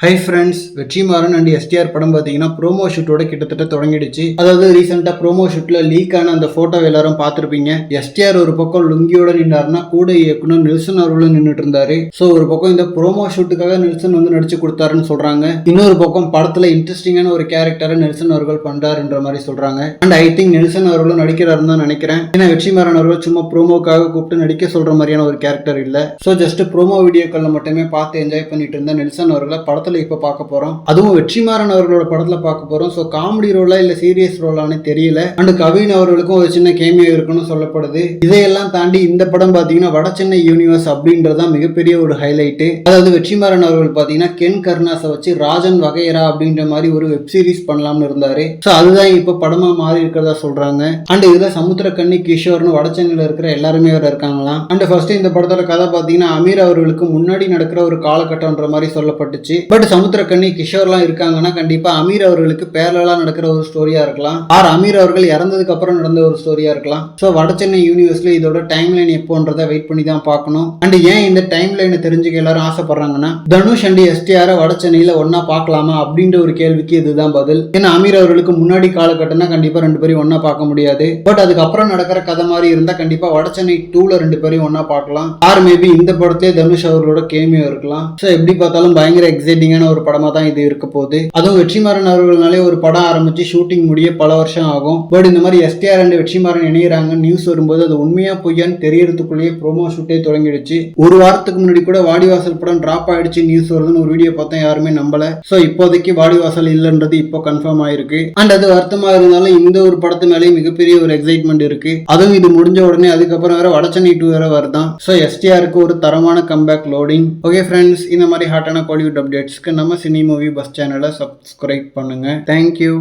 Hi friends, Vetrimaaran and STR படம் பார்த்தீங்கன்னா promo ஷூட்டோட கிட்டத்தட்ட தொடங்கிடுச்சு. அதாவது ரீசெண்டாக ப்ரோமோ ஷூட்ல லீக் ஆன அந்த போட்டோ எல்லாரும் பார்த்துருப்பீங்க. எஸ்டிஆர் ஒரு பக்கம் லுங்கியோட நின்றாருன்னா கூட இயக்குனர் நெல்சன் அவர்களும் நின்றுட்டு இருந்தாரு. ஸோ ஒரு பக்கம் இந்த ப்ரோமோ ஷூட்டுக்காக நெல்சன் வந்து நடிச்சு கொடுத்தாருன்னு சொல்றாங்க. இன்னொரு பக்கம் படத்துல இன்ட்ரெஸ்டிங்கான ஒரு கேரக்டரை நெல்சன் அவர்கள் பண்றாருன்ற மாதிரி சொல்றாங்க. அண்ட் ஐ திங்க் நெல்சன் அவர்களும் நடிக்கிறாருன்னு தான் நினைக்கிறேன். ஏன்னா வெற்றிமாறன் அவர்கள் சும்மா ப்ரோமோக்காக கூப்பிட்டு நடிக்க சொல்ற மாதிரியான ஒரு கேரக்டர் இல்ல. ஸோ ஜஸ்ட் ப்ரோமோ வீடியோக்கள் மட்டுமே பார்த்து என்ஜாய் பண்ணிட்டு இருந்த நெல்சன் அவர்களை படத்துல இப்ப பார்க்க போறோம். அதுவும் வெற்றிமாறன் அவர்களோட படத்துல பார்க்க போறோம். சோ காமெடி ரோலா இல்ல சீரியஸ் ரோலான்னு தெரியல. அண்ட் கவின் அவர்களுக்கும் ஒரு சின்ன கேமியோ இருக்குன்னு சொல்லப்படுது. இதையெல்லாம் தாண்டி இந்த படம் பாத்தீங்கன்னா வட சென்னை யூனிவர்ஸ் அப்படின்றதான் மிகப்பெரிய ஒரு ஹைலைட். அதாவது வெற்றிமாறன் அவர்கள் பாத்தீங்கன்னா கென் கருணாஸை வச்சு ராஜன் வகையரா அப்படின்ற மாதிரி ஒரு வெப் சீரிஸ் பண்ணலாம்னு இருந்தாரு. சோ அதுதான் இப்ப படமா மாறி இருக்கிறதா சொல்றாங்க. அண்ட் இதுல சமுத்திரக்கண்ணி கிஷோர்னு வட சென்னையில இருக்கிற எல்லாருமே வேற இருக்காங்களாம். அண்ட் ஃபர்ஸ்ட் இந்த படத்தோட கதை பாத்தீங்கன்னா அமீர் அவர்களுக்கு முன்னாடி நடக்கிற ஒரு காலகட்டம்ன்ற மாதிரி சொல்லப்பட்டுச்சு. பட் சமுத்திரக்கண்ணி கிஷோர்லாம் இருக்காங்கன்னா கண்டிப்பா அமீர் அவர்களுக்கு பேரலா நடக்கிற ஒரு ஸ்டோரியா இருக்கலாம். ஆர் அமீர் அவர்கள் இறந்ததுக்கு அப்புறம் நடந்த ஒரு ஸ்டோரியா இருக்கலாம். சோ வட சென்னை யூனிவர்ஸ்ல இதோட டைம் லைன் எப்போன்றதை வெயிட் பண்ணி தான் பார்க்கணும். அண்ட் ஏன் இந்த டைம் லைனை தெரிஞ்சுக்க எல்லாரும் ஆசைப்படுறாங்கன்னா தனுஷ் அண்ட் எஸ்டிஆர் வட சென்னையில ஒன்னா பார்க்கலாமா அப்படின்ற ஒரு கேள்விக்கு இதுதான் பதில். ஏன்னா அமீர் அவர்களுக்கு முன்னாடி காலகட்டம்னா கண்டிப்பா ரெண்டு பேரும் ஒன்னா பார்க்க முடியாது. பட் அதுக்கப்புறம் நடக்கிற கதை மாதிரி இருந்தா கண்டிப்பா வட சென்னை 2ல ரெண்டு பேரும் ஒன்னா பார்க்கலாம். ஆர் மேபி இந்த படத்திலே தனுஷ் அவர்களோட கேமியோ இருக்கலாம். சோ எப்படி பார்த்தாலும் பயங்கர எக்ஸைட்டிங்கான ஒரு படமா தான் இது இருக்க போகுது. அதுவும் வெற்றிமாறன் அவர்களாலே ஒரு படம் ஆரம்பிச்சு ஷூட்டிங் முடிய பல வருஷம் ஆகும். பட் இந்த மாதிரி எஸ்டிஆர் அண்ட் வெற்றிமாறன் இணையறாங்க நியூஸ் வரும்போது அது உண்மையா பொய்யான்னு தெரியறதுக்குள்ளேயே ப்ரோமோ ஷூட்டே தொடங்கிடுச்சு. ஒரு வாரத்துக்கு முன்னாடி கூட வாடிவாசல் படம் டிராப் ஆயிடுச்சு நியூஸ் வருதுன்னு ஒரு வீடியோ பார்த்தா யாருமே நம்பல. சோ இப்போதைக்கு வாடிவாசல் இல்லைன்றது இப்போ கன்ஃபார்ம் ஆயிருக்கு. அண்ட் அது வருத்தமா இருந்தாலும் இந்த ஒரு படத்து மேலே மிகப்பெரிய ஒரு எக்ஸைட்மெண்ட் இருக்கு. அதுவும் இது முடிஞ்ச உடனே அதுக்கப்புறம் வேற வடச்சென்னை 2 வேற வருதான். சோ எஸ்டிஆருக்கு ஒரு தரமான கம்பேக் லோடிங். ஓகே ஃப்ரெண்ட்ஸ், இந்த மாதிரி ஹாட்டான கோலிவுட் அப்டேட்ஸ்க்கு நம்ம சினி மூவி பஸ் சேனலை சப்ஸ்கிரைப் பண்ணுங்க. தேங்க்யூ.